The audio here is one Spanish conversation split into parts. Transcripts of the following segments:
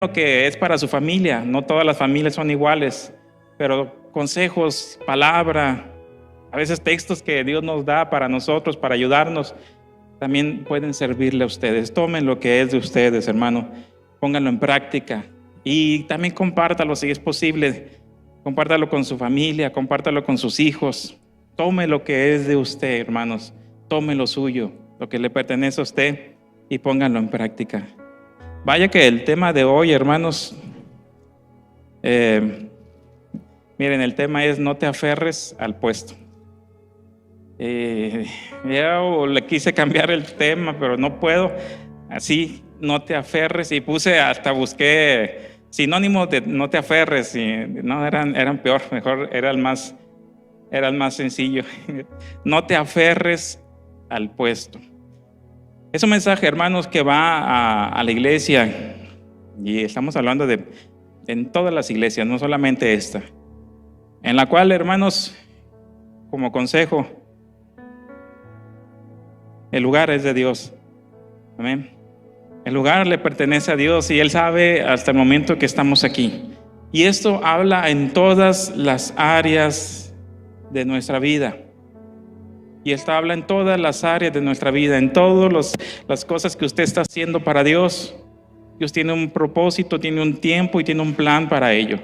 lo que es para su familia. No todas las familias son iguales, pero consejos, palabra, a veces textos que Dios nos da para nosotros, para ayudarnos, también pueden servirle a ustedes. Tomen lo que es de ustedes, hermano, pónganlo en práctica y también compártalo si es posible. Compártalo con su familia, compártalo con sus hijos. Tome lo que es de usted, hermanos. Tome lo suyo, lo que le pertenece a usted, y pónganlo en práctica. Vaya que el tema de hoy, hermanos, miren, el tema es: no te aferres al puesto. Yo le quise cambiar el tema, pero no puedo. Así, no te aferres, y busqué sinónimos de no te aferres, y no, eran peor, mejor era el más sencillo. No te aferres al puesto. Es un mensaje, hermanos, que va a la iglesia, y estamos hablando en todas las iglesias, no solamente esta, en la cual, hermanos, como consejo, el lugar es de Dios. Amén. El lugar le pertenece a Dios, y Él sabe hasta el momento que estamos aquí. Y esto habla en todas las áreas de nuestra vida. Y esto habla en todas las áreas de nuestra vida, en todas las cosas que usted está haciendo para Dios. Dios tiene un propósito, tiene un tiempo y tiene un plan para ello.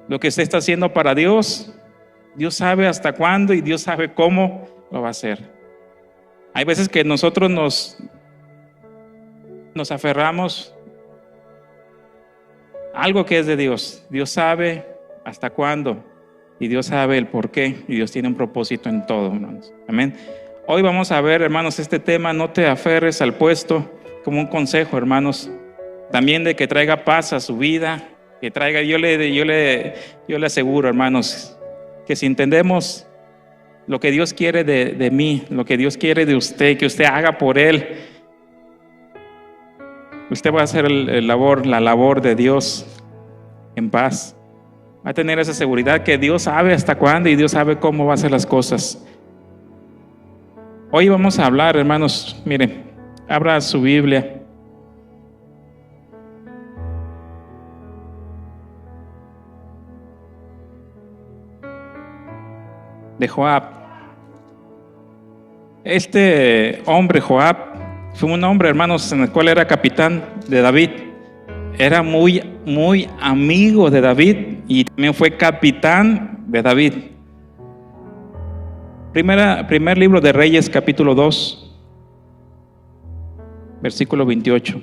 Lo que usted está haciendo para Dios, Dios sabe hasta cuándo y Dios sabe cómo lo va a hacer. Hay veces que nosotros nos aferramos a algo que es de Dios. Dios sabe hasta cuándo, y Dios sabe el por qué, y Dios tiene un propósito en todo, hermanos. Amén. Hoy vamos a ver, hermanos, este tema: no te aferres al puesto, como un consejo, hermanos, también de que traiga paz a su vida, que traiga, yo le aseguro, hermanos, que si entendemos lo que Dios quiere de mí, lo que Dios quiere de usted, que usted haga por Él, usted va a hacer la labor de Dios en paz. Va a tener esa seguridad que Dios sabe hasta cuándo y Dios sabe cómo va a hacer las cosas. Hoy vamos a hablar, hermanos, miren, abra su Biblia. De Joab. Este hombre, Joab, fue un hombre, hermanos, en el cual era capitán de David. Era muy, muy amigo de David, y también fue capitán de David. Primer libro de Reyes, capítulo 2, versículo 28.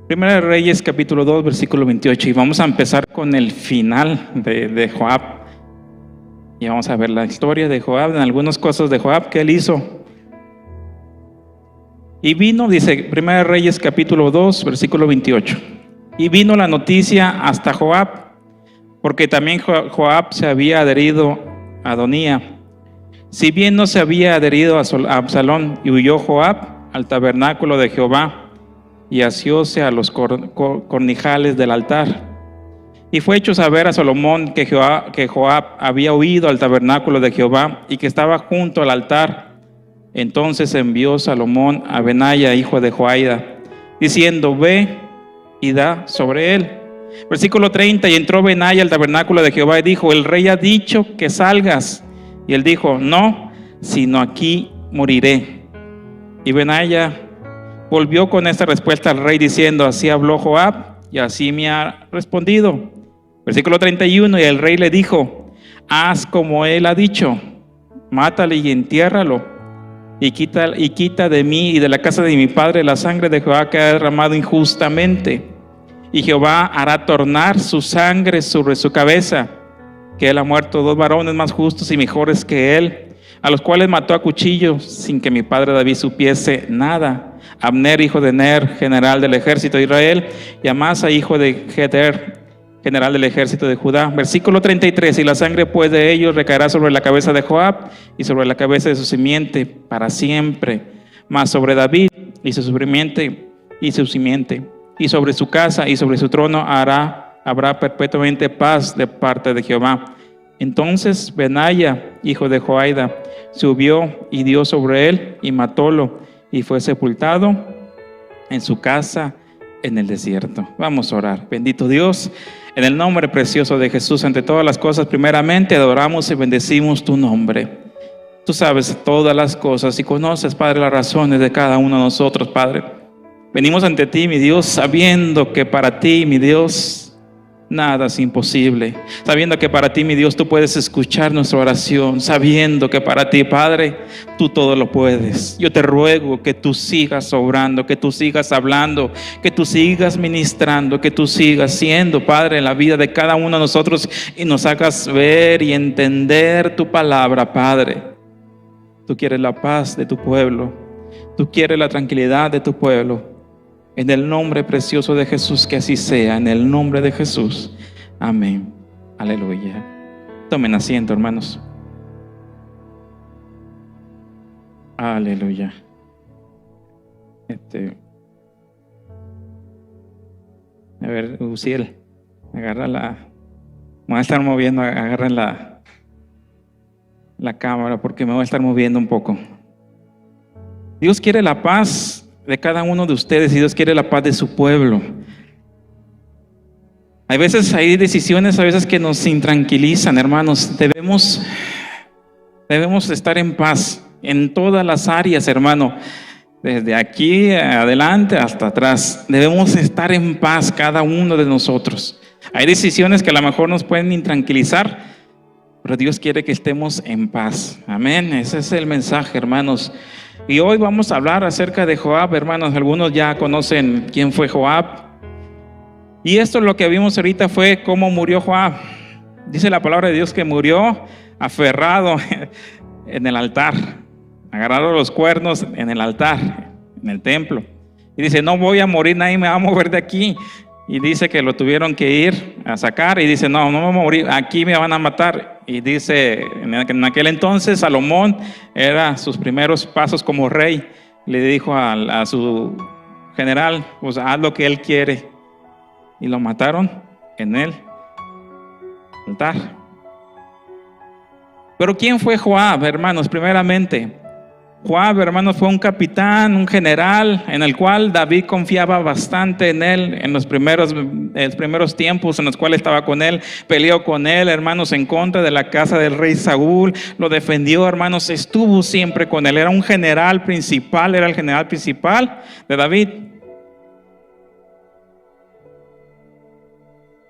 Primera de Reyes, capítulo 2, versículo 28. Y vamos a empezar con el final de Joab. Y vamos a ver la historia de Joab, en algunas cosas de Joab que él hizo. Y vino, dice, Primera de Reyes, capítulo 2, versículo 28. Y vino la noticia hasta Joab, porque también Joab se había adherido a Adonía, si bien no se había adherido a Absalón. Y huyó Joab al tabernáculo de Jehová, y asióse a los cornijales del altar. Y fue hecho saber a Salomón que Joab había huido al tabernáculo de Jehová, y que estaba junto al altar. Entonces envió Salomón a Benaya, hijo de Joiada, diciendo: ve y da sobre él. Versículo 30. Y entró Benaya al tabernáculo de Jehová y dijo: el rey ha dicho que salgas. Y él dijo: no, sino aquí moriré. Y Benaya volvió con esta respuesta al rey, diciendo: así habló Joab, y así me ha respondido. Versículo 31. Y el rey le dijo: haz como él ha dicho, mátale y entiérralo, y quita de mí y de la casa de mi padre la sangre de Jehová que ha derramado injustamente. Y Jehová hará tornar su sangre sobre su cabeza, que él ha muerto 2 varones más justos y mejores que él, a los cuales mató a cuchillo sin que mi padre David supiese nada: Abner, hijo de Ner, general del ejército de Israel, y Amasa, hijo de Geder, general del ejército de Judá. Versículo 33. Y la sangre pues de ellos recaerá sobre la cabeza de Joab y sobre la cabeza de su simiente para siempre, mas sobre David y su simiente y sobre su casa y sobre su trono habrá perpetuamente paz de parte de Jehová. Entonces Benaya, hijo de Joiada, subió y dio sobre él y matólo, y fue sepultado en su casa en el desierto. Vamos a orar. Bendito Dios, en el nombre precioso de Jesús, ante todas las cosas, primeramente adoramos y bendecimos tu nombre. Tú sabes todas las cosas y conoces, Padre, las razones de cada uno de nosotros, Padre. Venimos ante ti, mi Dios, sabiendo que para ti, mi Dios, nada es imposible. Sabiendo que para ti, mi Dios, tú puedes escuchar nuestra oración. Sabiendo que para ti, Padre, tú todo lo puedes. Yo te ruego que tú sigas obrando, que tú sigas hablando, que tú sigas ministrando, que tú sigas siendo, Padre, en la vida de cada uno de nosotros y nos hagas ver y entender tu palabra, Padre. Tú quieres la paz de tu pueblo. Tú quieres la tranquilidad de tu pueblo. En el nombre precioso de Jesús, que así sea. En el nombre de Jesús. Amén. Aleluya. Tomen asiento, hermanos. Aleluya. A ver, Uziel, agarra la. Me voy a estar moviendo, agarren la cámara porque me voy a estar moviendo un poco. Dios quiere la paz de cada uno de ustedes y Dios quiere la paz de su pueblo. Hay veces, hay decisiones a veces que nos intranquilizan, hermanos. Debemos estar en paz en todas las áreas, hermano. Desde aquí adelante hasta atrás. Debemos estar en paz cada uno de nosotros. Hay decisiones que a lo mejor nos pueden intranquilizar, pero Dios quiere que estemos en paz. Amén. Ese es el mensaje, hermanos. Y hoy vamos a hablar acerca de Joab, hermanos. Algunos ya conocen quién fue Joab. Y esto lo que vimos ahorita fue cómo murió Joab. Dice la palabra de Dios que murió aferrado en el altar. Agarraron los cuernos en el altar, en el templo. Y dice, no voy a morir, nadie me va a mover de aquí. Y dice que lo tuvieron que ir a sacar. Y dice, no voy a morir, aquí me van a matar. Y dice, en aquel entonces Salomón era sus primeros pasos como rey. Le dijo a su general, pues haz lo que él quiere. Y lo mataron en el altar. Pero ¿quién fue Joab, hermanos? Primeramente, Joab, hermanos, fue un capitán, un general en el cual David confiaba bastante en él en los primeros tiempos en los cuales estaba con él. Peleó con él, hermanos, en contra de la casa del rey Saúl. Lo defendió, hermanos, estuvo siempre con él. Era un general principal, era el general principal de David.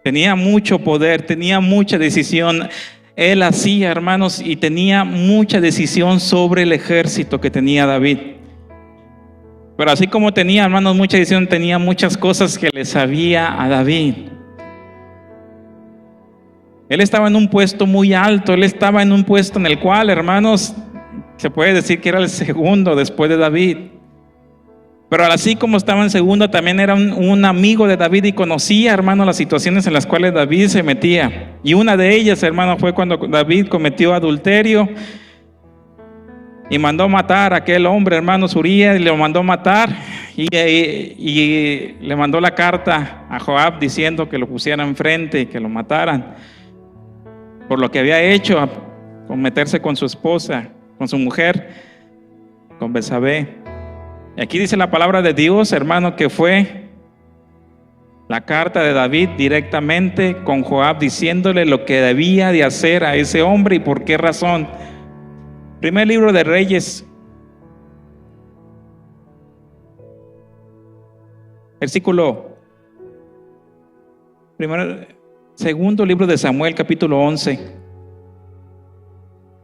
Tenía mucho poder, tenía mucha decisión. Él hacía, hermanos, y tenía mucha decisión sobre el ejército que tenía David. Pero así como tenía, hermanos, mucha decisión, tenía muchas cosas que le sabía a David. Él estaba en un puesto muy alto, él estaba en un puesto en el cual, hermanos, se puede decir que era el segundo después de David. Pero así como estaba en segundo, también era un amigo de David y conocía, hermano, las situaciones en las cuales David se metía. Y una de ellas, hermano, fue cuando David cometió adulterio y mandó matar a aquel hombre, hermano Urías, y lo mandó matar y le mandó la carta a Joab diciendo que lo pusieran enfrente y que lo mataran por lo que había hecho, con meterse con su esposa, con su mujer, con Betsabé. Y aquí dice la palabra de Dios, hermano, que fue la carta de David directamente con Joab diciéndole lo que debía de hacer a ese hombre y por qué razón. Primer libro de Reyes, segundo libro de Samuel, capítulo 11.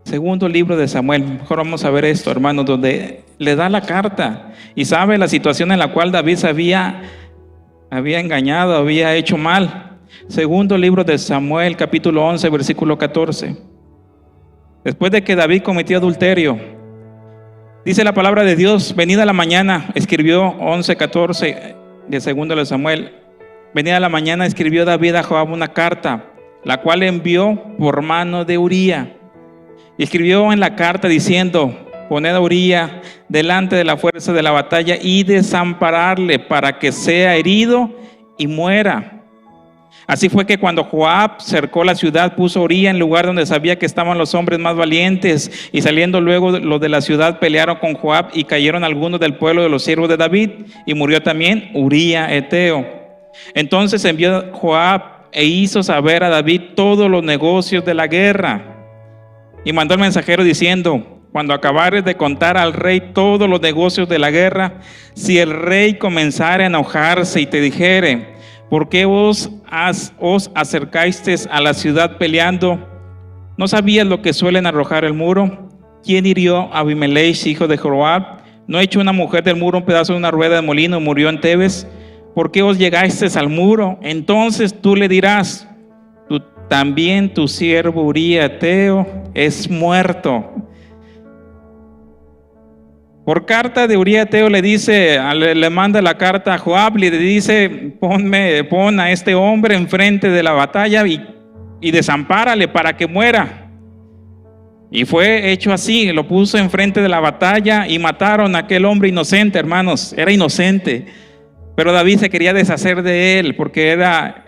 Segundo libro de Samuel. Mejor vamos a ver esto, hermanos, donde le da la carta y sabe la situación en la cual David se había engañado, había hecho mal. Segundo libro de Samuel, capítulo 11, versículo 14. Después de que David cometió adulterio, dice la palabra de Dios, venida la mañana, escribió 11:14 de segundo de Samuel. Venida la mañana, escribió David a Joab una carta, la cual envió por mano de Urías. Y escribió en la carta diciendo, poned a Urías delante de la fuerza de la batalla y desampararle para que sea herido y muera. Así fue que cuando Joab cercó la ciudad, puso a Uría en lugar donde sabía que estaban los hombres más valientes. Y saliendo luego los de la ciudad pelearon con Joab y cayeron algunos del pueblo de los siervos de David. Y murió también Uría Eteo. Entonces envió Joab e hizo saber a David todos los negocios de la guerra. Y mandó al mensajero diciendo: cuando acabares de contar al rey todos los negocios de la guerra, si el rey comenzare a enojarse y te dijere: ¿por qué os acercasteis a la ciudad peleando? ¿No sabías lo que suelen arrojar el muro? ¿Quién hirió a Abimelech, hijo de Joab? ¿No echó una mujer del muro un pedazo de una rueda de molino y murió en Tebes? ¿Por qué os llegasteis al muro? Entonces tú le dirás: también tu siervo Uría Eteo es muerto. Por carta de Uría Eteo le manda la carta a Joab y le dice: pon a este hombre enfrente de la batalla y desampárale para que muera. Y fue hecho así, lo puso enfrente de la batalla y mataron a aquel hombre inocente, hermanos, era inocente. Pero David se quería deshacer de él porque era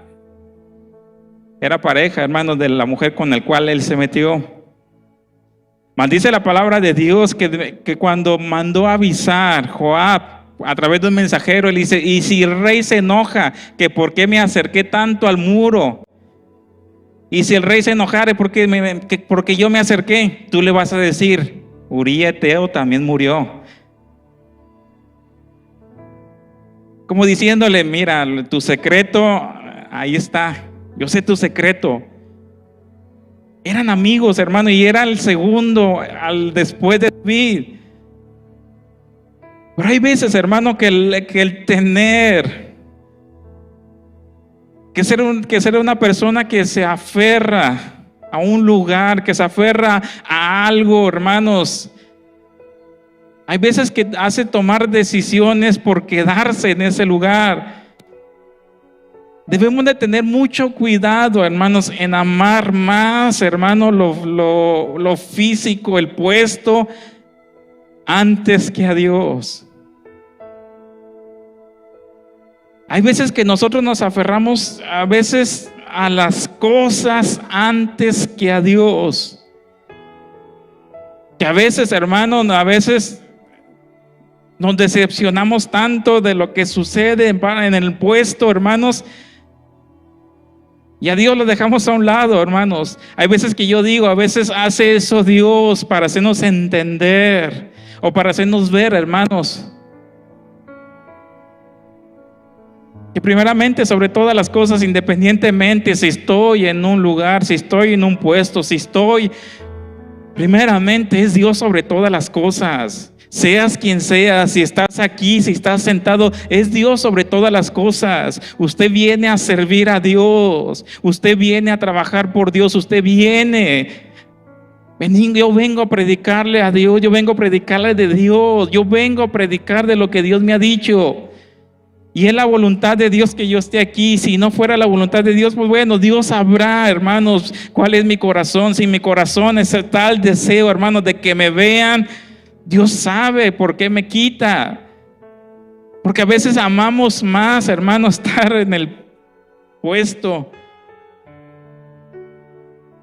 pareja, hermanos, de la mujer con la cual él se metió. Maldice la palabra de Dios que cuando mandó avisar Joab a través de un mensajero, él dice: y si el rey se enoja, que por qué me acerqué tanto al muro, y si el rey se enojare porque yo me acerqué, tú le vas a decir: Uría Eteo también murió. Como diciéndole: mira, tu secreto ahí está, yo sé tu secreto. Eran amigos, hermano, y era el segundo después de David. Pero hay veces, hermano, que el tener que ser una persona que se aferra a un lugar, que se aferra a algo, hermanos, hay veces que hace tomar decisiones por quedarse en ese lugar. Debemos de tener mucho cuidado, hermanos, en amar más, hermanos, lo físico, el puesto, antes que a Dios. Hay veces que nosotros nos aferramos a veces a las cosas antes que a Dios. Que a veces, hermanos, nos decepcionamos tanto de lo que sucede en el puesto, hermanos, y a Dios lo dejamos a un lado, hermanos. Hay veces que yo digo, a veces hace eso Dios para hacernos entender o para hacernos ver, hermanos, que primeramente, sobre todas las cosas, independientemente si estoy en un lugar, si estoy en un puesto, primeramente es Dios sobre todas las cosas. Seas quien seas, si estás aquí, si estás sentado, es Dios sobre todas las cosas. Usted viene a servir a Dios, usted viene a trabajar por Dios, yo vengo a predicarle a Dios, yo vengo a predicarle de Dios, yo vengo a predicar de lo que Dios me ha dicho. Y es la voluntad de Dios que yo esté aquí. Si no fuera la voluntad de Dios, pues bueno, Dios sabrá, hermanos, cuál es mi corazón. Si mi corazón es el tal deseo, hermanos, de que me vean, Dios sabe por qué me quita. Porque a veces amamos más, hermanos, estar en el puesto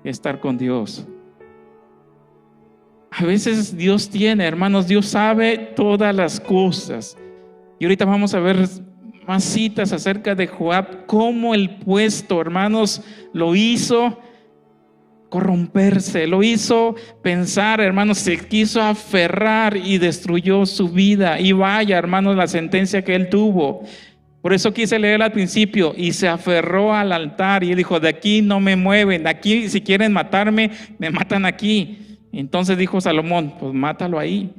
que estar con Dios. A veces Dios tiene, hermanos, Dios sabe todas las cosas. Y ahorita vamos a ver más citas acerca de Joab, cómo el puesto, hermanos, lo hizo corromperse, lo hizo pensar, hermanos, se quiso aferrar y destruyó su vida. Y vaya, hermanos, la sentencia que él tuvo. Por eso quise leer al principio: y se aferró al altar y él dijo: de aquí no me mueven, de aquí si quieren matarme, me matan aquí. Entonces dijo Salomón: pues mátalo ahí.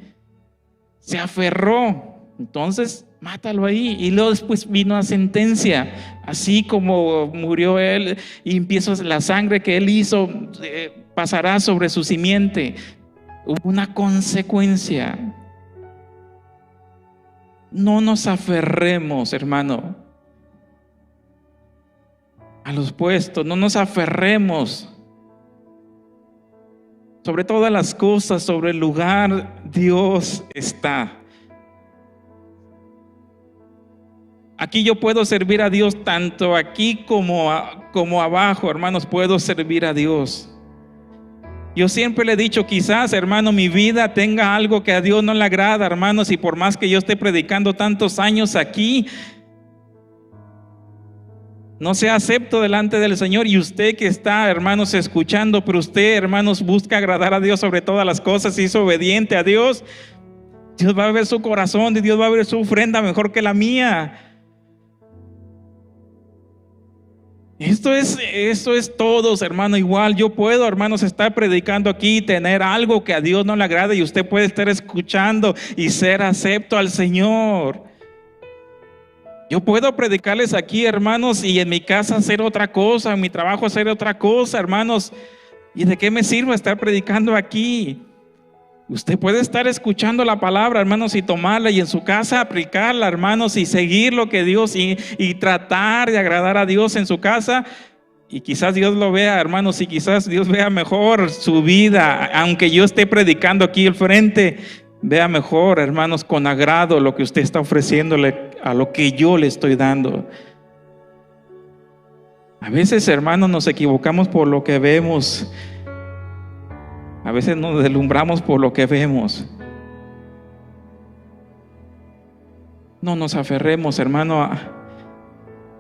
Se aferró, entonces mátalo ahí. Y luego después vino la sentencia, así como murió él y empieza la sangre que él hizo, pasará sobre su simiente. Hubo una consecuencia. No nos aferremos, hermano, a los puestos, no nos aferremos. Sobre todas las cosas, sobre el lugar, Dios está. Aquí yo puedo servir a Dios tanto aquí como abajo, hermanos, puedo servir a Dios. Yo siempre le he dicho, quizás, hermano, mi vida tenga algo que a Dios no le agrada, hermanos, y por más que yo esté predicando tantos años aquí, no sea acepto delante del Señor. Y usted que está, hermanos, escuchando, pero usted, hermanos, busca agradar a Dios sobre todas las cosas y es obediente a Dios, Dios va a ver su corazón y Dios va a ver su ofrenda mejor que la mía. Esto es todos, hermano. Igual yo puedo, hermanos, estar predicando aquí y tener algo que a Dios no le agrade, y usted puede estar escuchando y ser acepto al Señor. Yo puedo predicarles aquí, hermanos, y en mi casa hacer otra cosa, en mi trabajo hacer otra cosa, hermanos. ¿Y de qué me sirve estar predicando aquí? Usted puede estar escuchando la palabra, hermanos, y tomarla, y en su casa aplicarla, hermanos, y seguir lo que Dios, y tratar de agradar a Dios en su casa. Y quizás Dios lo vea, hermanos, y quizás Dios vea mejor su vida, aunque yo esté predicando aquí al frente, vea mejor, hermanos, con agrado lo que usted está ofreciéndole a lo que yo le estoy dando. A veces, hermanos, nos equivocamos por lo que vemos. A veces nos deslumbramos por lo que vemos. No nos aferremos, hermano, a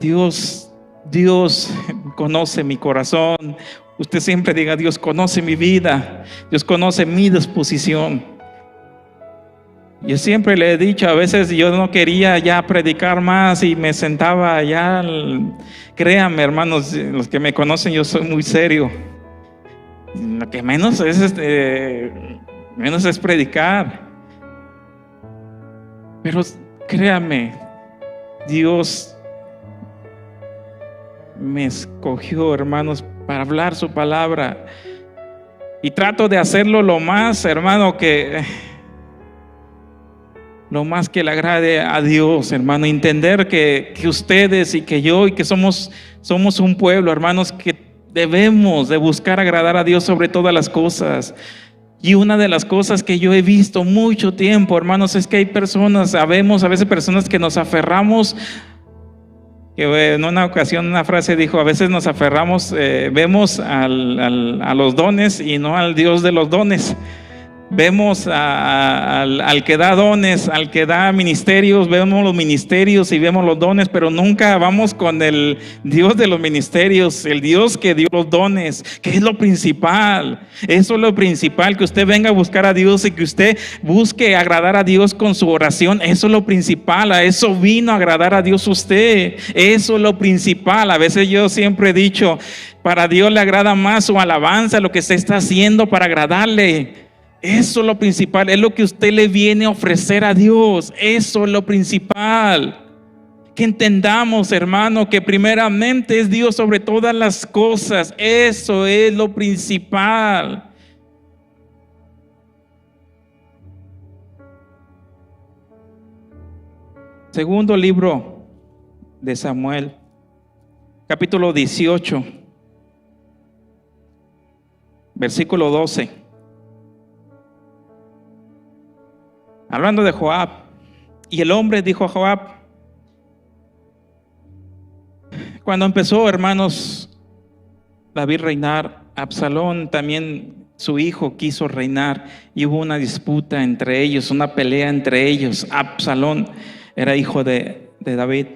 Dios. Dios conoce mi corazón. Usted siempre diga, Dios conoce mi vida, Dios conoce mi disposición. Yo siempre le he dicho, a veces yo no quería ya predicar más y me sentaba allá. Créanme, hermanos, los que me conocen, yo soy muy serio. Lo que menos es predicar. Pero créame, Dios me escogió, hermanos, para hablar su palabra. Y trato de hacerlo lo más, hermano, lo más que le agrade a Dios, hermano. Entender que ustedes y que yo y que somos un pueblo, hermanos, que debemos de buscar agradar a Dios sobre todas las cosas. Y una de las cosas que yo he visto mucho tiempo, hermanos, es que hay personas, sabemos, a veces personas que nos aferramos, que en una ocasión una frase dijo, a veces nos aferramos, vemos a los dones y no al Dios de los dones. Vemos al que da dones, al que da ministerios, vemos los ministerios y vemos los dones, pero nunca vamos con el Dios de los ministerios, el Dios que dio los dones, que es lo principal. Eso es lo principal, que usted venga a buscar a Dios y que usted busque agradar a Dios con su oración. Eso es lo principal, a eso vino a agradar a Dios usted. Eso es lo principal. A veces yo siempre he dicho, para Dios le agrada más su alabanza, lo que usted está haciendo para agradarle. Eso es lo principal, es lo que usted le viene a ofrecer a Dios. Eso es lo principal. Que entendamos, hermano, que primeramente es Dios sobre todas las cosas. Eso es lo principal. Segundo libro de Samuel, capítulo 18, versículo 12. Hablando de Joab, y el hombre dijo a Joab, cuando empezó, hermanos, David reinar, Absalón también, su hijo, quiso reinar, y hubo una disputa entre ellos, una pelea entre ellos. Absalón era hijo de David,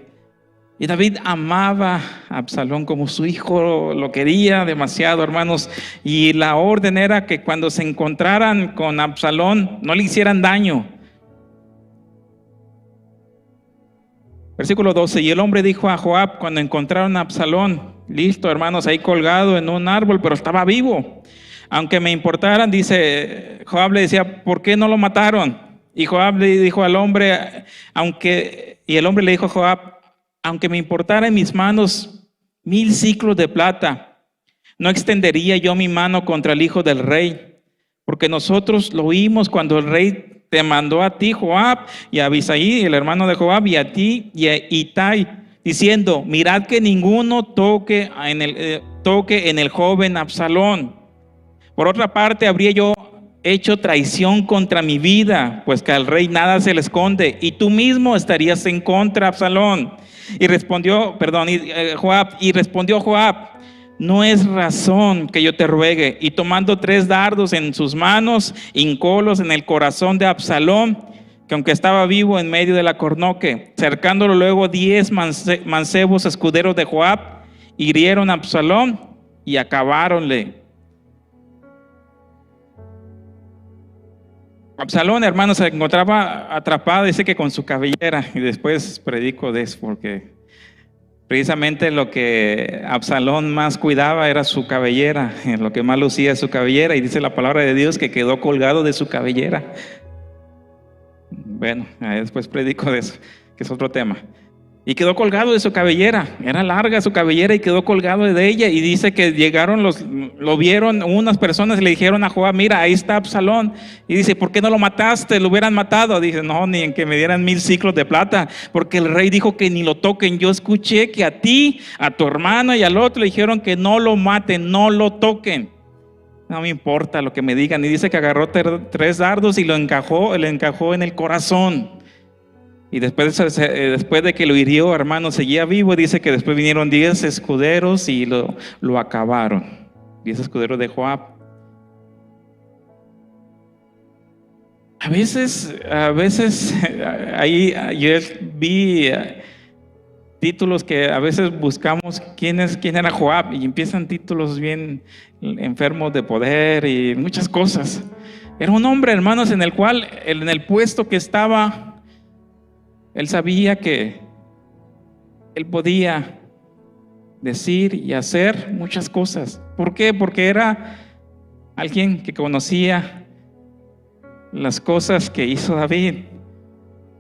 y David amaba a Absalón como su hijo, lo quería demasiado, hermanos, y la orden era que cuando se encontraran con Absalón no le hicieran daño. Versículo 12, y el hombre dijo a Joab cuando encontraron a Absalón, listo, hermanos, ahí colgado en un árbol, pero estaba vivo. Aunque me importaran, dice, Joab le decía, ¿por qué no lo mataron? Y Joab le dijo al hombre, y el hombre le dijo a Joab, aunque me importara en mis manos 1000 siclos de plata, no extendería yo mi mano contra el hijo del rey, porque nosotros lo oímos cuando el rey te mandó a ti, Joab, y a Abisai, el hermano de Joab, y a ti, y a Itai, diciendo, mirad que ninguno toque en el joven Absalón. Por otra parte, habría yo hecho traición contra mi vida, pues que al rey nada se le esconde, y tú mismo estarías en contra, Absalón. Y respondió Joab, no es razón que yo te ruegue. Y tomando 3 dardos en sus manos, hincólos en el corazón de Absalón, que aunque estaba vivo en medio de la cornoque, cercándolo luego 10 mancebos escuderos de Joab, hirieron a Absalón y acabáronle. Absalón, hermano, se encontraba atrapado, dice que con su cabellera, y después predico de eso, porque precisamente lo que Absalón más cuidaba era su cabellera, lo que más lucía su cabellera, y dice la palabra de Dios que quedó colgado de su cabellera. Bueno, después predico de eso, que es otro tema. Y quedó colgado de su cabellera, era larga su cabellera y quedó colgado de ella. Y dice que llegaron, lo vieron unas personas y le dijeron a Joab, mira, ahí está Absalón. Y dice, ¿por qué no lo mataste? Lo hubieran matado. Dice, no, ni en que me dieran 1000 siclos de plata, porque el rey dijo que ni lo toquen. Yo escuché que a ti, a tu hermano y al otro le dijeron que no lo maten, no lo toquen. No me importa lo que me digan. Y dice que agarró 3 dardos y le encajó en el corazón. Y después de que lo hirió, hermano, seguía vivo. Dice que después vinieron 10 escuderos y lo acabaron. 10 escuderos de Joab. A veces ahí yo vi títulos que a veces buscamos quién era Joab, y empiezan títulos bien enfermos de poder y muchas cosas. Era un hombre, hermanos, en el cual, en el puesto que estaba, él sabía que él podía decir y hacer muchas cosas. ¿Por qué? Porque era alguien que conocía las cosas que hizo David.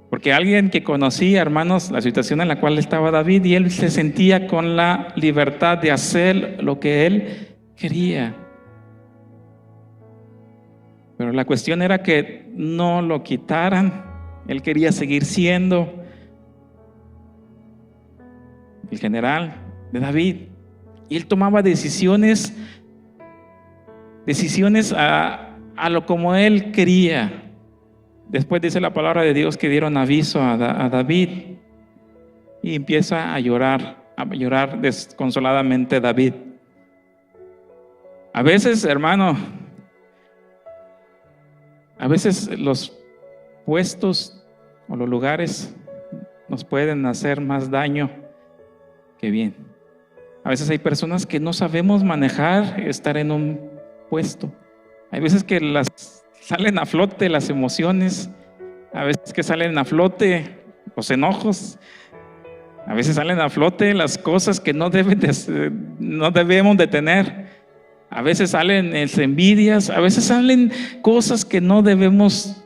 Porque alguien que conocía, hermanos, la situación en la cual estaba David, y él se sentía con la libertad de hacer lo que él quería. Pero la cuestión era que no lo quitaran. Él quería seguir siendo el general de David. Y él tomaba decisiones a lo como él quería. Después dice la palabra de Dios que dieron aviso a David, y empieza a llorar desconsoladamente David. A veces, hermano, los puestos o los lugares nos pueden hacer más daño que bien. A veces hay personas que no sabemos manejar estar en un puesto. Hay veces que salen a flote las emociones, a veces que salen a flote los enojos, a veces salen a flote las cosas que no debemos de tener. A veces salen envidias, a veces salen cosas que no debemos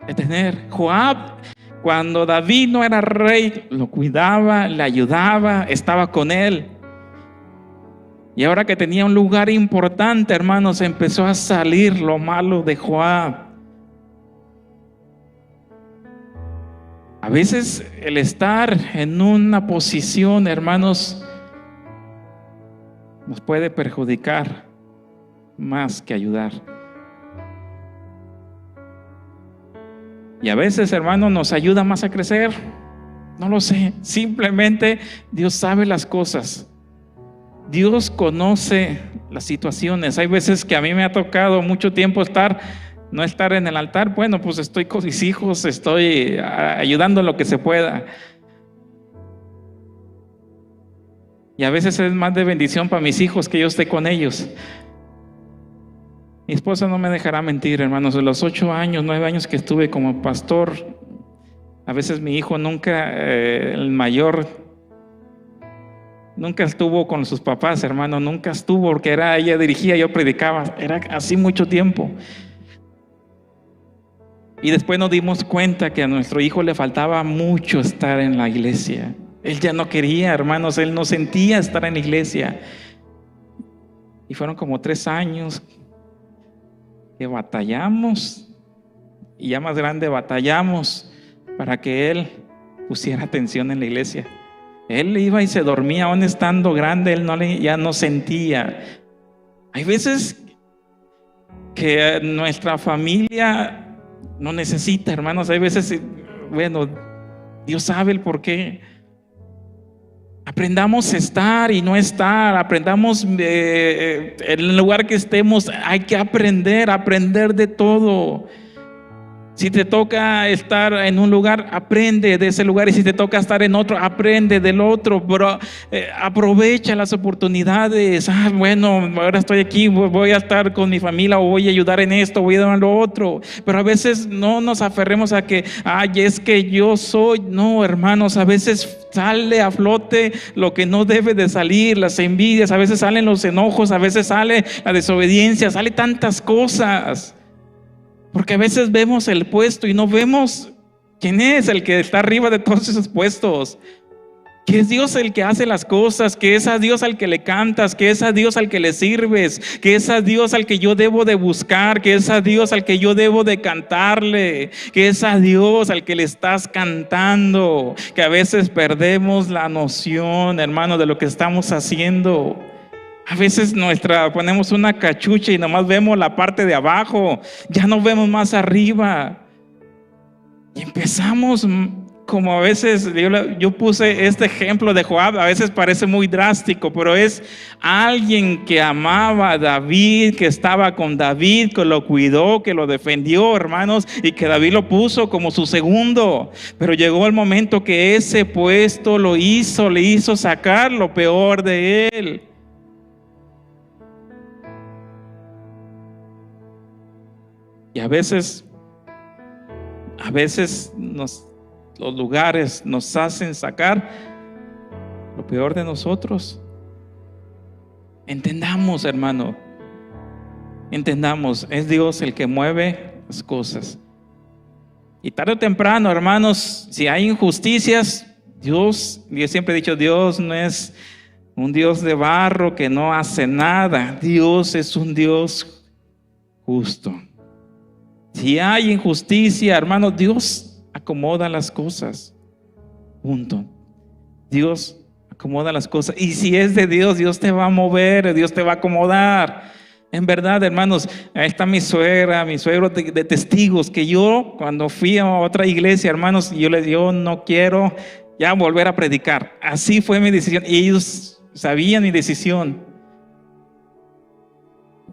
de tener. Joab, cuando David no era rey, lo cuidaba, le ayudaba, estaba con él. Y ahora que tenía un lugar importante, hermanos, empezó a salir lo malo de Joab. A veces el estar en una posición, hermanos, nos puede perjudicar más que ayudar. Y a veces, hermano, nos ayuda más a crecer. No lo sé. Simplemente Dios sabe las cosas. Dios conoce las situaciones. Hay veces que a mí me ha tocado mucho tiempo no estar en el altar. Bueno, pues estoy con mis hijos, estoy ayudando en lo que se pueda. Y a veces es más de bendición para mis hijos que yo esté con ellos. Mi esposa no me dejará mentir, hermanos. De los 9 años que estuve como pastor, a veces mi hijo el mayor, nunca estuvo con sus papás, hermano. Nunca estuvo, porque ella dirigía, yo predicaba. Era así mucho tiempo. Y después nos dimos cuenta que a nuestro hijo le faltaba mucho estar en la iglesia. Él ya no quería, hermanos, él no sentía estar en la iglesia. Y fueron como 3 años que batallamos, y ya más grande batallamos para que él pusiera atención en la iglesia. Él iba y se dormía, aún estando grande, él ya no sentía. Hay veces que nuestra familia no necesita, hermanos. Hay veces, bueno, Dios sabe el por qué. Aprendamos a estar y no estar. Aprendamos en el lugar que estemos. Hay que aprender de todo. Si te toca estar en un lugar, aprende de ese lugar. Y si te toca estar en otro, aprende del otro. Pero aprovecha las oportunidades. Bueno, ahora estoy aquí, voy a estar con mi familia, o voy a ayudar en esto, voy a ayudar en lo otro. Pero a veces no nos aferremos a que, es que yo soy. No, hermanos, a veces sale a flote lo que no debe de salir, las envidias, a veces salen los enojos, a veces sale la desobediencia, sale tantas cosas. Porque a veces vemos el puesto y no vemos quién es el que está arriba de todos esos puestos. Que es Dios el que hace las cosas, que es a Dios al que le cantas, que es a Dios al que le sirves, que es a Dios al que yo debo de buscar, que es a Dios al que yo debo de cantarle, que es a Dios al que le estás cantando. Que a veces perdemos la noción, hermano, de lo que estamos haciendo. A veces ponemos una cachucha y nomás vemos la parte de abajo, ya no vemos más arriba. Y empezamos, como a veces, yo puse este ejemplo de Joab, a veces parece muy drástico, pero es alguien que amaba a David, que estaba con David, que lo cuidó, que lo defendió, hermanos, y que David lo puso como su segundo. Pero llegó el momento que ese puesto le hizo sacar lo peor de él. Y a veces los lugares nos hacen sacar lo peor de nosotros. Entendamos, hermano, es Dios el que mueve las cosas. Y tarde o temprano, hermanos, si hay injusticias, yo siempre he dicho, Dios no es un Dios de barro que no hace nada. Dios es un Dios justo. Si hay injusticia, hermano, Dios acomoda las cosas. Punto. Dios acomoda las cosas. Y si es de Dios, Dios te va a mover, Dios te va a acomodar. En verdad, hermanos, ahí está mi suegro de testigos, que yo cuando fui a otra iglesia, hermanos, yo no quiero ya volver a predicar. Así fue mi decisión. Y ellos sabían mi decisión.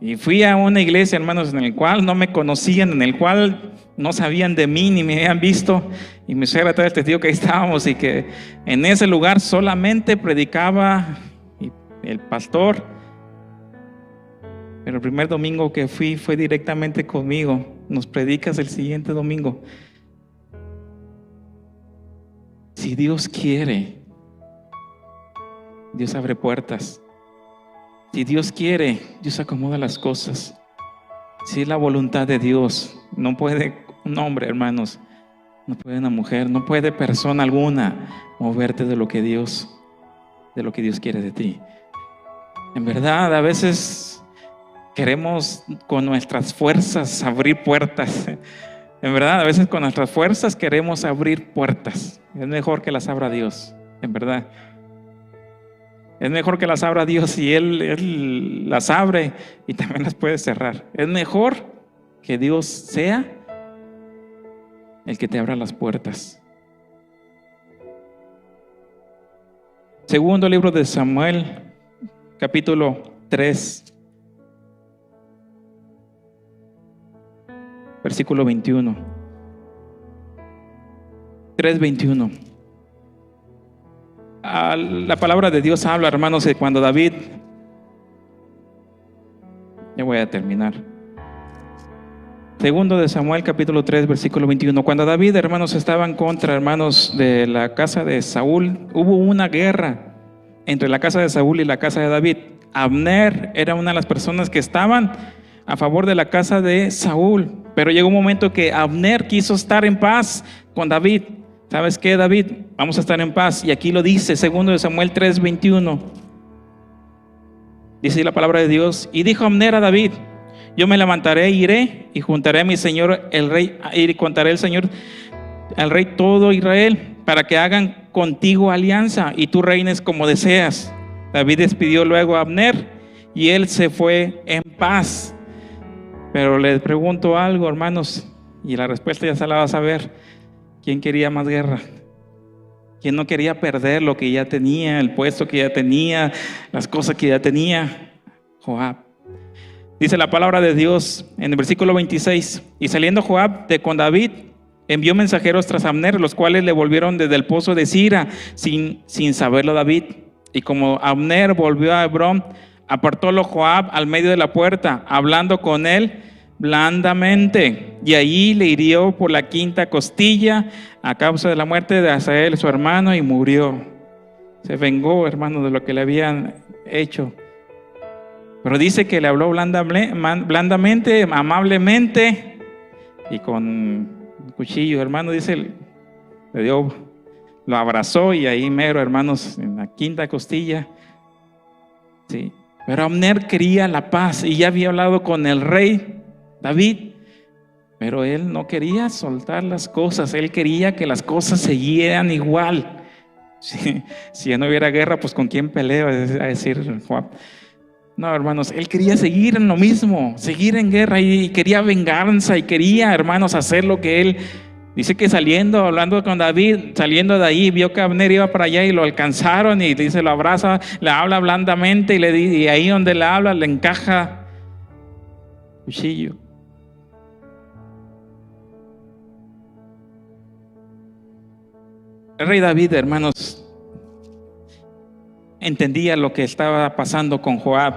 Y fui a una iglesia, hermanos, en el cual no me conocían, en el cual no sabían de mí ni me habían visto. Y mi suegra trae el testigo que ahí estábamos, y que en ese lugar solamente predicaba el pastor. Pero el primer domingo que fui fue directamente conmigo. Nos predicas el siguiente domingo. Si Dios quiere, Dios abre puertas. Si Dios quiere, Dios acomoda las cosas. Si es la voluntad de Dios, no puede un hombre, hermanos, no puede una mujer, no puede persona alguna moverte de lo que Dios quiere de ti. En verdad, a veces queremos con nuestras fuerzas abrir puertas. En verdad, a veces con nuestras fuerzas queremos abrir puertas. Es mejor que las abra Dios, en verdad. Es mejor que las abra Dios, y Él las abre y también las puede cerrar. Es mejor que Dios sea el que te abra las puertas. Segundo libro de Samuel, capítulo 3, versículo 21. 3:21. La palabra de Dios habla, hermanos, que cuando David, ya voy a terminar. Segundo de Samuel, capítulo 3, versículo 21. Cuando David, hermanos, estaba en contra, hermanos, de la casa de Saúl, hubo una guerra entre la casa de Saúl y la casa de David. Abner era una de las personas que estaban a favor de la casa de Saúl, pero llegó un momento que Abner quiso estar en paz con David. ¿Sabes qué, David? Vamos a estar en paz. Y aquí lo dice, segundo de Samuel 3:21. Dice la palabra de Dios: y dijo Abner a David: yo me levantaré, iré y juntaré a mi señor el rey, y contaré al Señor al rey todo Israel, para que hagan contigo alianza y tú reines como deseas. David despidió luego a Abner y él se fue en paz. Pero les pregunto algo, hermanos, y la respuesta ya se la vas a ver. ¿Quién quería más guerra? ¿Quién no quería perder lo que ya tenía, el puesto que ya tenía, las cosas que ya tenía? Joab. Dice la palabra de Dios en el versículo 26: y saliendo Joab con David, envió mensajeros tras Abner, los cuales le volvieron desde el pozo de Sira, sin saberlo David. Y como Abner volvió a Hebrón, apartólo Joab al medio de la puerta, hablando con él blandamente, y allí le hirió por la quinta costilla a causa de la muerte de Asael, su hermano, y murió. Se vengó, hermano, de lo que le habían hecho. Pero dice que le habló blandamente, amablemente, y con un cuchillo, hermano, dice, le dio, lo abrazó, y ahí mero, hermanos, en la quinta costilla. Sí. Pero Abner quería la paz, y ya había hablado con el rey David, pero él no quería soltar las cosas. Él quería que las cosas siguieran igual. Si ya no hubiera guerra, pues ¿con quién peleo? A decir Joab. No, hermanos, él quería seguir en lo mismo, seguir en guerra, y quería venganza, y quería, hermanos, hacer lo que él dice. Que saliendo, hablando con David, saliendo de ahí, vio que Abner iba para allá, y lo alcanzaron, y dice, lo abraza, le habla blandamente, y ahí donde le habla, le encaja cuchillo. El rey David, hermanos, entendía lo que estaba pasando con Joab.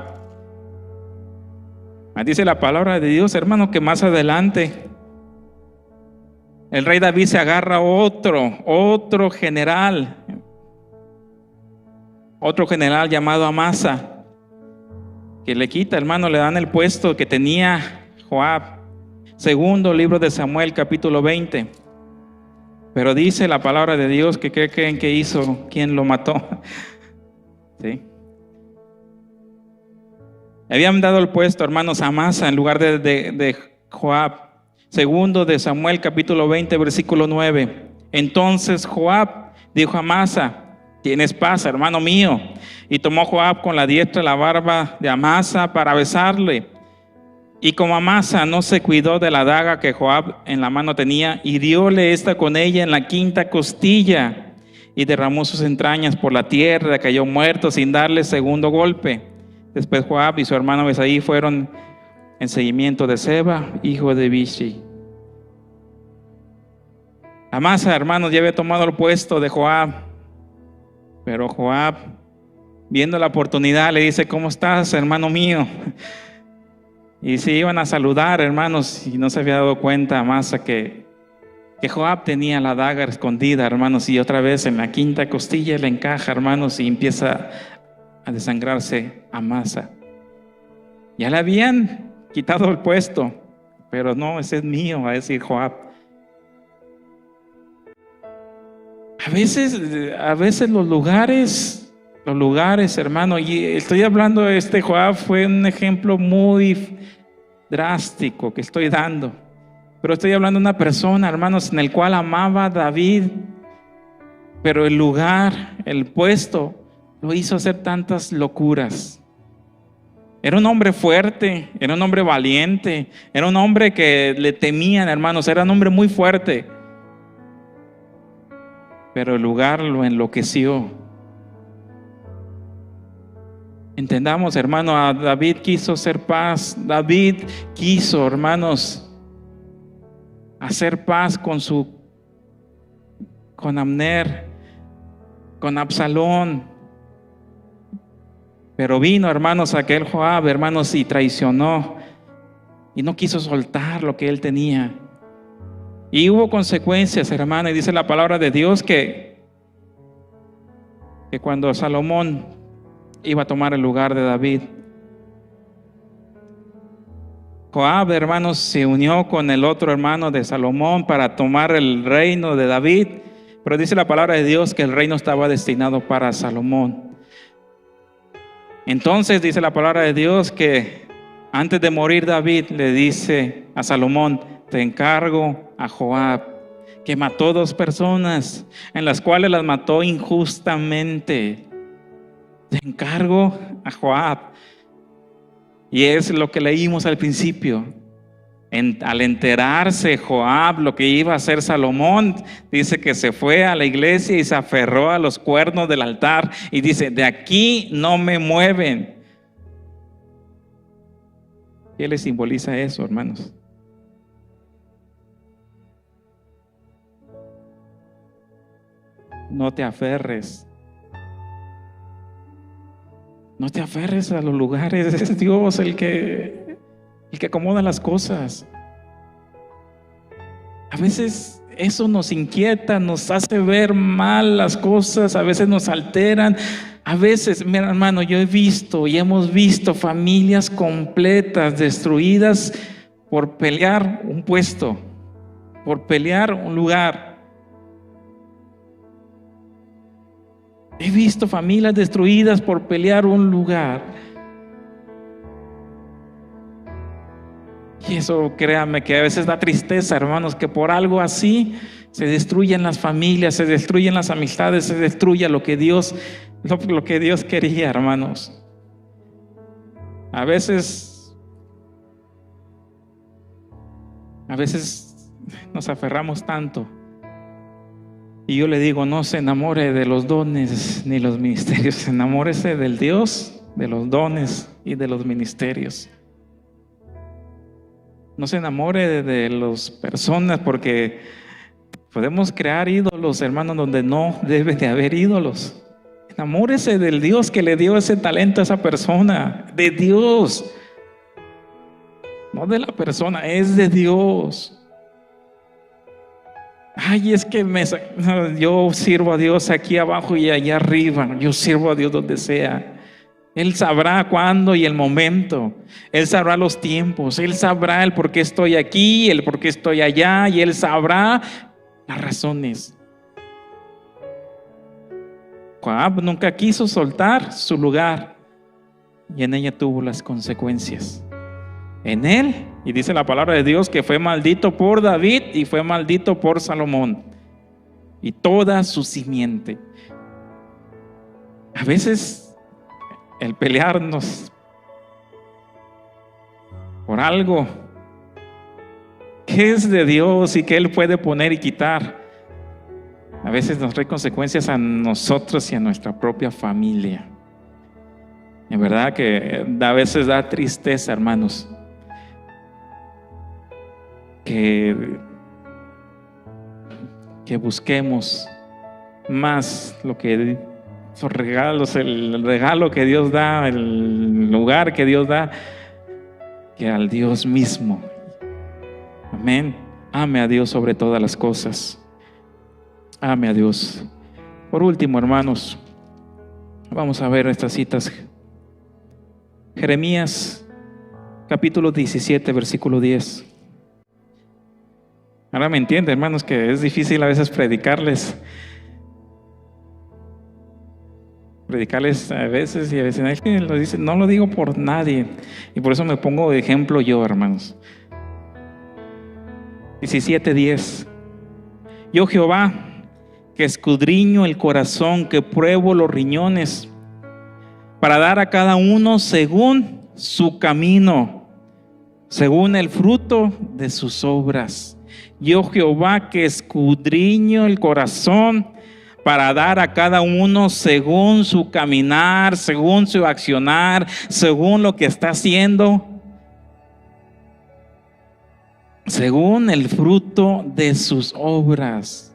Dice la palabra de Dios, hermano, que más adelante el rey David se agarra otro general llamado Amasa, que le quita, hermano, le dan el puesto que tenía Joab. Segundo libro de Samuel, capítulo 20. Pero dice la palabra de Dios que ¿qué creen que hizo? ¿Quién lo mató? ¿Sí? Habían dado el puesto, hermanos, a Amasa en lugar de Joab. Segundo de Samuel, capítulo 20, versículo 9. Entonces Joab dijo a Amasa: tienes paz, hermano mío. Y tomó Joab con la diestra la barba de Amasa para besarle. Y como Amasa no se cuidó de la daga que Joab en la mano tenía, hirióle esta con ella en la quinta costilla, y derramó sus entrañas por la tierra, cayó muerto sin darle segundo golpe. Después Joab y su hermano Besaí fueron en seguimiento de Seba, hijo de Bishi. Amasa, hermanos, ya había tomado el puesto de Joab, pero Joab, viendo la oportunidad, le dice: ¿cómo estás, hermano mío? Y se iban a saludar, hermanos, y no se había dado cuenta Amasa que Joab tenía la daga escondida, hermanos, y otra vez en la quinta costilla le encaja, hermanos, y empieza a desangrarse Amasa. Ya le habían quitado el puesto, pero no, ese es mío, va a decir Joab. A veces los lugares, hermano, y estoy hablando de Joab, fue un ejemplo muy drástico que estoy dando, pero estoy hablando de una persona, hermanos, en el cual amaba a David, pero el lugar, el puesto, lo hizo hacer tantas locuras. Era un hombre fuerte, era un hombre valiente, era un hombre que le temían, hermanos, era un hombre muy fuerte, pero el lugar lo enloqueció. Entendamos, hermano, a David quiso hacer paz. David quiso, hermanos, hacer paz con Abner, con Absalón. Pero vino, hermanos, aquel Joab, hermanos, y traicionó, y no quiso soltar lo que él tenía. Y hubo consecuencias, hermano, y dice la palabra de Dios que cuando Salomón iba a tomar el lugar de David, Joab, hermanos, se unió con el otro hermano de Salomón para tomar el reino de David. Pero dice la palabra de Dios que el reino estaba destinado para Salomón. Entonces dice la palabra de Dios que antes de morir David le dice a Salomón: te encargo a Joab, que mató 2 personas, en las cuales las mató injustamente. Te encargo a Joab. Y es lo que leímos al principio. Al enterarse Joab lo que iba a hacer Salomón, dice que se fue a la iglesia y se aferró a los cuernos del altar y dice: de aquí no me mueven. ¿Qué le simboliza eso, hermanos? No te aferres. No te aferres a los lugares. Es Dios el que acomoda las cosas. A veces eso nos inquieta, nos hace ver mal las cosas, a veces nos alteran. A veces, mira, hermano, yo he visto y hemos visto familias completas destruidas por pelear un puesto, por pelear un lugar. He visto familias destruidas por pelear un lugar. Y eso, créanme, que a veces da tristeza, hermanos, que por algo así se destruyen las familias, se destruyen las amistades, se destruye lo que Dios quería, hermanos. A veces nos aferramos tanto. Y yo le digo: no se enamore de los dones ni los ministerios, enamórese del Dios de los dones y de los ministerios. No se enamore de las personas, porque podemos crear ídolos, hermanos, donde no debe de haber ídolos. Enamórese del Dios que le dio ese talento a esa persona, de Dios, no de la persona, es de Dios. Ay, es que yo sirvo a Dios aquí abajo y allá arriba. Yo sirvo a Dios donde sea. Él sabrá cuándo y el momento. Él sabrá los tiempos. Él sabrá el por qué estoy aquí, el por qué estoy allá, y Él sabrá las razones. Joab nunca quiso soltar su lugar, y en ella tuvo las consecuencias. En él, y dice la palabra de Dios que fue maldito por David y fue maldito por Salomón y toda su simiente. A veces el pelearnos por algo que es de Dios y que Él puede poner y quitar, a veces nos trae consecuencias a nosotros y a nuestra propia familia. En verdad que a veces da tristeza, hermanos, que busquemos más lo que esos regalos, el regalo que Dios da, el lugar que Dios da, que al Dios mismo. Amén. Ame a Dios sobre todas las cosas. Ame a Dios. Por último, hermanos, vamos a ver estas citas. Jeremías capítulo 17, versículo 10. Ahora me entiende, hermanos, que es difícil a veces predicarles a veces, y a veces hay quien lo dice: no lo digo por nadie, y por eso me pongo de ejemplo yo, hermanos. 17:10. Yo, Jehová, que escudriño el corazón, que pruebo los riñones, para dar a cada uno según su camino, según el fruto de sus obras. Yo, Jehová, que escudriño el corazón, para dar a cada uno según su caminar, según su accionar, según lo que está haciendo, según el fruto de sus obras.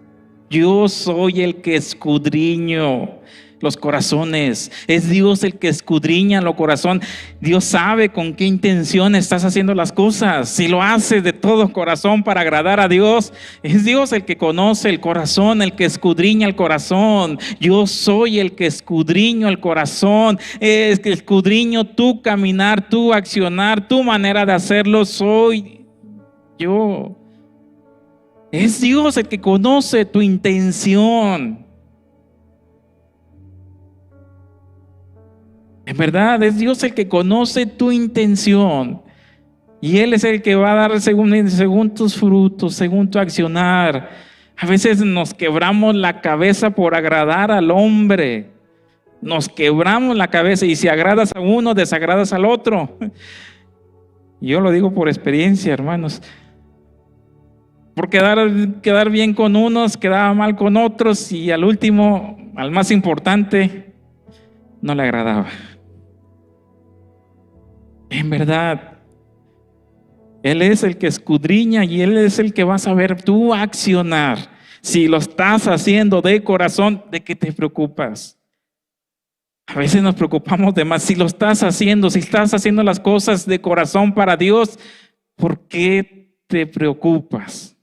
Yo soy el que escudriño los corazones. Es Dios el que escudriña los corazones. Dios sabe con qué intención estás haciendo las cosas. Si lo haces de todo corazón para agradar a Dios, es Dios el que conoce el corazón, el que escudriña el corazón. Yo soy el que escudriño el corazón. Es que escudriño tu caminar, tu accionar, tu manera de hacerlo. Soy yo. Es Dios el que conoce tu intención. En verdad, es Dios el que conoce tu intención. Y Él es el que va a dar según tus frutos, según tu accionar. A veces nos quebramos la cabeza por agradar al hombre. Nos quebramos la cabeza, y si agradas a uno, desagradas al otro. Y yo lo digo por experiencia, hermanos. Por quedar bien con unos, quedaba mal con otros, y al último, al más importante, no le agradaba. En verdad, Él es el que escudriña y Él es el que va a saber tú accionar. Si lo estás haciendo de corazón, ¿de qué te preocupas? A veces nos preocupamos de más. Si lo estás haciendo, si estás haciendo las cosas de corazón para Dios, ¿por qué te preocupas?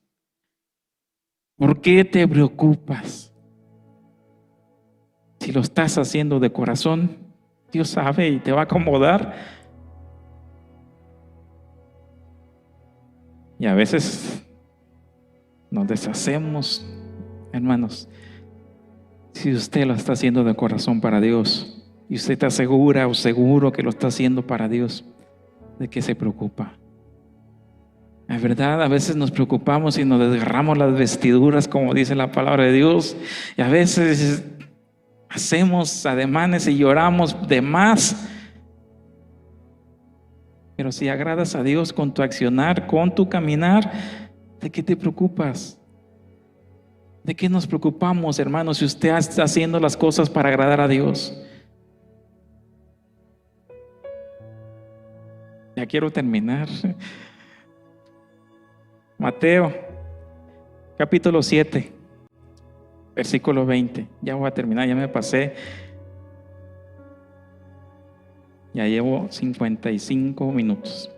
¿Por qué te preocupas? Si lo estás haciendo de corazón, Dios sabe y te va a acomodar. Y a veces nos deshacemos, hermanos. Si usted lo está haciendo de corazón para Dios y usted está segura o seguro que lo está haciendo para Dios, ¿de qué se preocupa? Es verdad, a veces nos preocupamos y nos desgarramos las vestiduras, como dice la palabra de Dios, y a veces hacemos ademanes y lloramos de más. Pero si agradas a Dios con tu accionar, con tu caminar, ¿de qué te preocupas? ¿De qué nos preocupamos, hermanos, si usted está haciendo las cosas para agradar a Dios? Ya quiero terminar. Mateo, capítulo 7, versículo 20. Ya voy a terminar, ya me pasé. Ya llevo 55 minutos.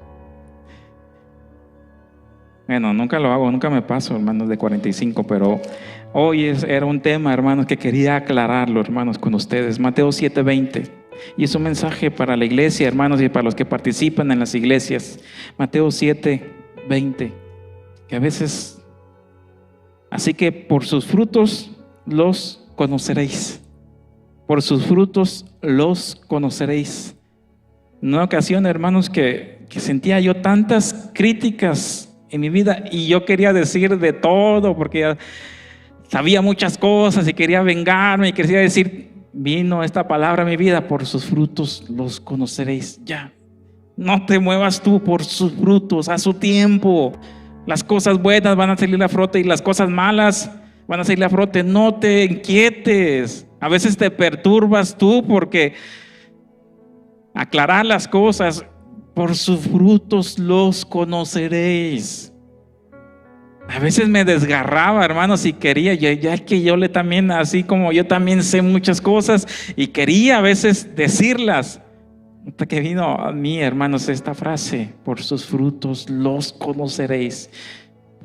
Bueno, nunca lo hago, nunca me paso, hermanos, de 45, pero hoy era un tema, hermanos, que quería aclararlo, hermanos, con ustedes. Mateo 7:20. Y es un mensaje para la iglesia, hermanos, y para los que participan en las iglesias. Mateo 7:20. Que a veces, así que por sus frutos los conoceréis. Por sus frutos los conoceréis. En una ocasión, hermanos, que sentía yo tantas críticas en mi vida y yo quería decir de todo porque ya sabía muchas cosas y quería vengarme y quería decir, vino esta palabra a mi vida: por sus frutos los conoceréis. Ya, no te muevas tú, por sus frutos, a su tiempo. Las cosas buenas van a salir a flote y las cosas malas van a salir a flote. No te inquietes. A veces te perturbas tú porque aclarar las cosas, por sus frutos los conoceréis. A veces me desgarraba, hermanos, y quería, ya que yo también, así como yo también sé muchas cosas, y quería a veces decirlas. Hasta que vino a mí, hermanos, esta frase: por sus frutos los conoceréis.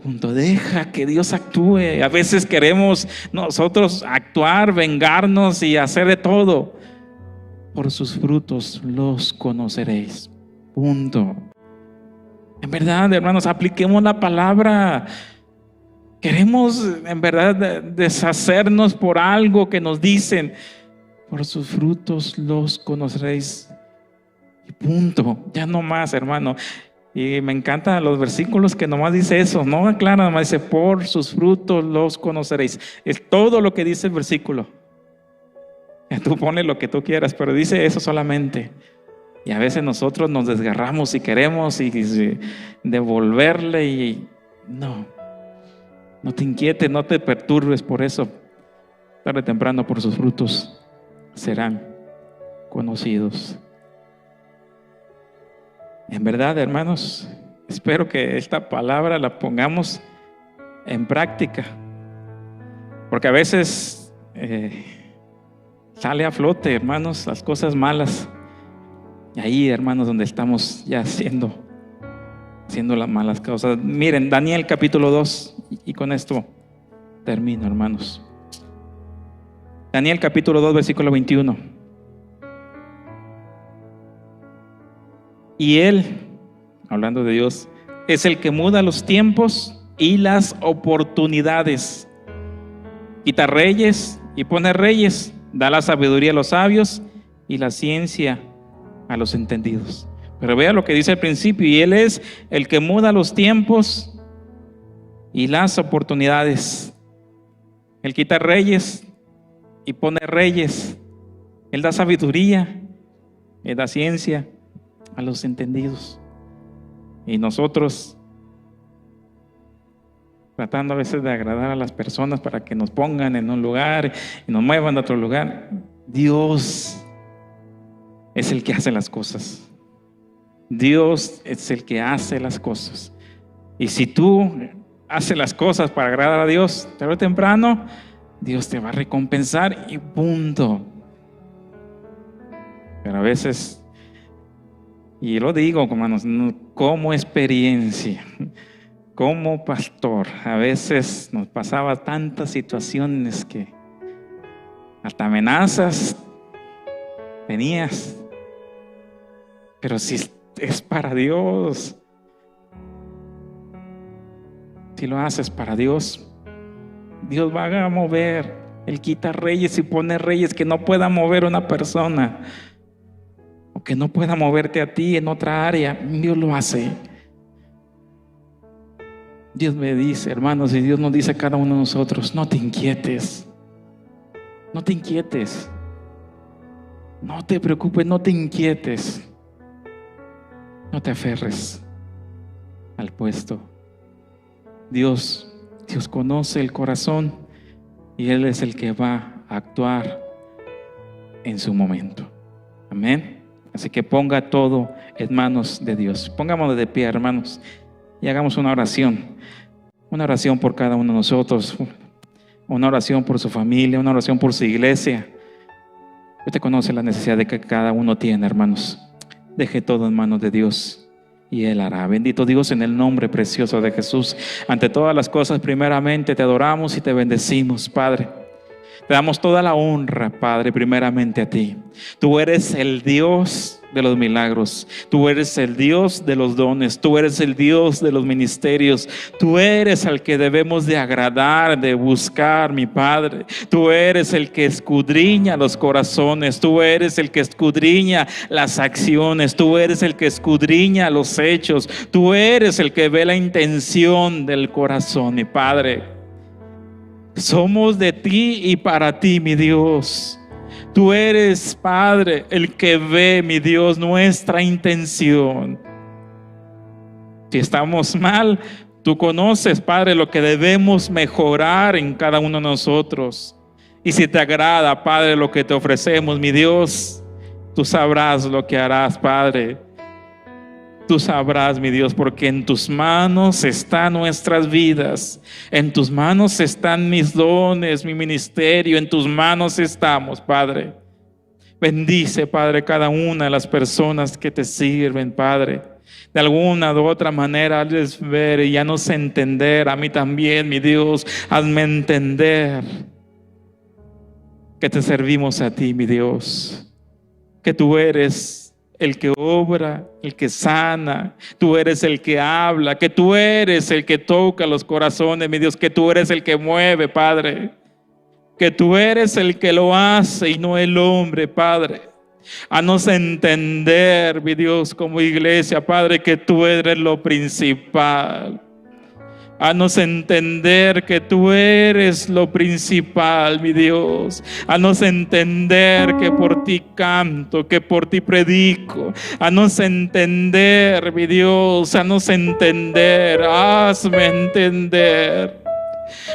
Punto. Deja que Dios actúe. A veces queremos nosotros actuar, vengarnos y hacer de todo. Por sus frutos los conoceréis. Punto. En verdad, hermanos, apliquemos la palabra. Queremos en verdad deshacernos por algo que nos dicen: por sus frutos los conoceréis. Y punto. Ya no más, hermano. Y me encantan los versículos que nomás dice eso. No aclara, nomás dice: por sus frutos los conoceréis. Es todo lo que dice el versículo. Tú pones lo que tú quieras, pero dice eso solamente. Y a veces nosotros nos desgarramos y queremos y devolverle y no te inquietes, no te perturbes por eso. Tarde o temprano por sus frutos serán conocidos. En verdad, hermanos, espero que esta palabra la pongamos en práctica, porque a veces sale a flote, hermanos, las cosas malas. Y ahí, hermanos, donde estamos ya haciendo las malas cosas. Miren, Daniel capítulo 2, y con esto termino, hermanos. Daniel capítulo 2, versículo 21. Y Él, hablando de Dios, es el que muda los tiempos y las oportunidades. Quita reyes y pone reyes. Da la sabiduría a los sabios y la ciencia a los entendidos. Pero vea lo que dice al principio: y Él es el que muda los tiempos y las oportunidades. Él quita reyes y pone reyes. Él da sabiduría, Él da ciencia a los entendidos. Y nosotros tratando a veces de agradar a las personas para que nos pongan en un lugar y nos muevan a otro lugar. Dios es el que hace las cosas. Dios es el que hace las cosas. Y si tú haces las cosas para agradar a Dios, tarde o temprano, Dios te va a recompensar y punto. Pero a veces, y lo digo, hermanos, como experiencia, como pastor, a veces nos pasaba tantas situaciones que hasta amenazas tenías. Pero si es para Dios, si lo haces para Dios, Dios va a mover. Él quita reyes y pone reyes que no pueda mover una persona, o que no pueda moverte a ti en otra área. Dios lo hace. Dios me dice, hermanos, y Dios nos dice a cada uno de nosotros: no te inquietes, no te inquietes, no te preocupes, no te inquietes, no te aferres al puesto. Dios conoce el corazón y Él es el que va a actuar en su momento. Amén. Así que ponga todo en manos de Dios. Pongámonos de pie, hermanos, y hagamos una oración por cada uno de nosotros, una oración por su familia, una oración por su iglesia. Usted conoce la necesidad de que cada uno tiene, hermanos. Deje todo en manos de Dios y Él hará. Bendito Dios, en el nombre precioso de Jesús. Ante todas las cosas, primeramente te adoramos y te bendecimos, Padre. Te damos toda la honra, Padre, primeramente a ti. Tú eres el Dios de los milagros. Tú eres el Dios de los dones. Tú eres el Dios de los ministerios. Tú eres al que debemos de agradar, de buscar, mi Padre. Tú eres el que escudriña los corazones. Tú eres el que escudriña las acciones. Tú eres el que escudriña los hechos. Tú eres el que ve la intención del corazón, mi Padre. Somos de ti y para ti, mi Dios. Tú eres, Padre, el que ve, mi Dios, nuestra intención. Si estamos mal, tú conoces, Padre, lo que debemos mejorar en cada uno de nosotros. Y si te agrada, Padre, lo que te ofrecemos, mi Dios, tú sabrás lo que harás, Padre. Tú sabrás, mi Dios, porque en tus manos están nuestras vidas, en tus manos están mis dones, mi ministerio, en tus manos estamos, Padre. Bendice, Padre, cada una de las personas que te sirven, Padre. De alguna u otra manera, hazles ver y haznos entender, a mí también, mi Dios, hazme entender que te servimos a ti, mi Dios, que tú eres el que obra, el que sana, tú eres el que habla, que tú eres el que toca los corazones, mi Dios, que tú eres el que mueve, Padre, que tú eres el que lo hace y no el hombre, Padre. Haznos entender, mi Dios, como iglesia, Padre, que tú eres lo principal. Haznos entender que tú eres lo principal, mi Dios. Haznos entender que por ti canto, que por ti predico. Haznos entender, mi Dios, haznos entender, hazme entender.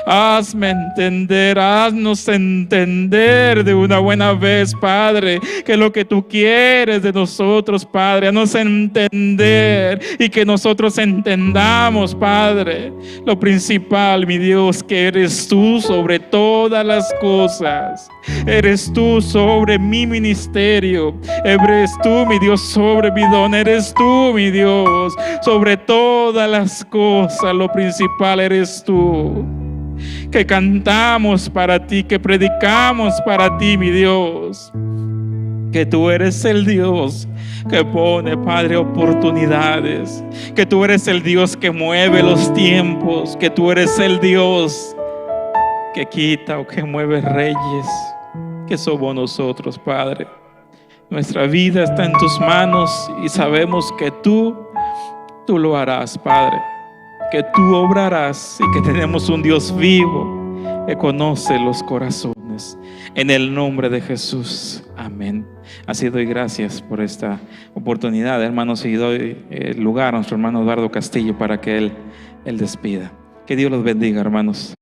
Hazme entender, haznos entender de una buena vez, Padre, que lo que tú quieres de nosotros, Padre, haznos entender y que nosotros entendamos, Padre, lo principal, mi Dios, que eres tú sobre todas las cosas. Eres tú sobre mi ministerio, eres tú, mi Dios, sobre mi don, eres tú, mi Dios, sobre todas las cosas, lo principal eres tú. Que cantamos para ti, que predicamos para ti, mi Dios. Que tú eres el Dios que pone, Padre, oportunidades. Que tú eres el Dios que mueve los tiempos. Que tú eres el Dios que quita o que mueve reyes. Que somos nosotros, Padre. Nuestra vida está en tus manos y sabemos que tú lo harás, Padre. Que tú obrarás y que tenemos un Dios vivo que conoce los corazones. bendiciones. En el nombre de Jesús. Amén. Así doy gracias por esta oportunidad, hermanos, y doy el lugar a nuestro hermano Eduardo Castillo para que él despida. Que Dios los bendiga, hermanos.